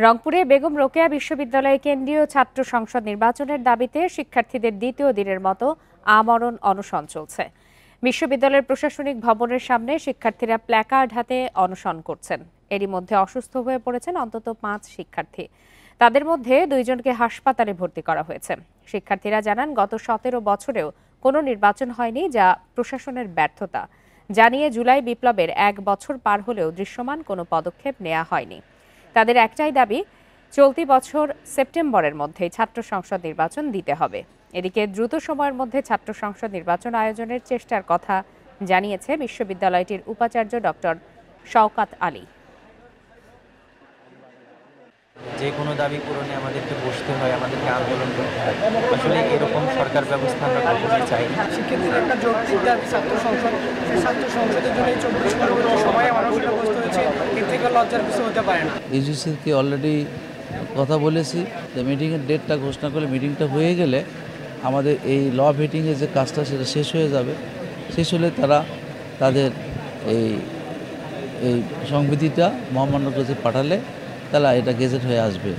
রংপুরে বেগম রোকেয়া বিশ্ববিদ্যালয়ে কেন্দ্রীয় ছাত্র সংসদ নির্বাচনের দাবিতে শিক্ষার্থীদের দ্বিতীয় দিনের মতো আমরণ অনশন চলছে। বিশ্ববিদ্যালয়ের প্রশাসনিক ভবনের সামনে শিক্ষার্থীরা প্ল্যাকার্ড হাতে অনশন করছেন। এরই মধ্যে অসুস্থ হয়ে পড়েছেন অন্তত 5 শিক্ষার্থী। তাদের মধ্যে 2 জনকে হাসপাতালে ভর্তি করা হয়েছে। শিক্ষার্থীরা জানান, গত 17 বছরেও কোনো নির্বাচন হয়নি, যা প্রশাসনের ব্যর্থতা। জানিয়ে জুলাই বিপ্লবের 1 বছর পার হলেও দৃশ্যমান কোনো পদক্ষেপ নেওয়া হয়নি। তাদের একটাই দাবি, চলতি বছর সেপ্টেম্বরের মধ্যেই ছাত্র সংসদ নির্বাচন দিতে হবে। এদিকে দ্রুত সময়ের মধ্যে ছাত্র সংসদ নির্বাচন আয়োজনের চেষ্টার কথা জানিয়েছে বিশ্ববিদ্যালয়টির উপাচার্য ডক্টর শওকাত আলী। যে কোনো দাবি পূরণে আমাদেরকে বসতে হয়, আমাদেরকে আন্দোলন করতে হয়। আসলে এরকম সরকার ব্যবস্থা আমরা কখনোই চাই না। শিক্ষার্থীদের একটা যৌক্তিক দাবি ছাত্র সংসদ, সেই ছাত্র সংসদের জন্য 24 পরবর্তী সময়ে অনশনগ্রস্ত হয়েছে। এর থেকে লজ্জার কিছু হতে পারে না। ইউজিসিকে অলরেডি কথা বলেছি যে মিটিংয়ের ডেটটা ঘোষণা করলে, মিটিংটা হয়ে গেলে আমাদের এই ল মিটিংয়ের যে কাজটা সেটা শেষ হয়ে যাবে। শেষ হলে তারা তাদের এই সংবিধিটা মহামান্য কাছে পাঠালে তারা এটা গেজেট হয়ে আসবে।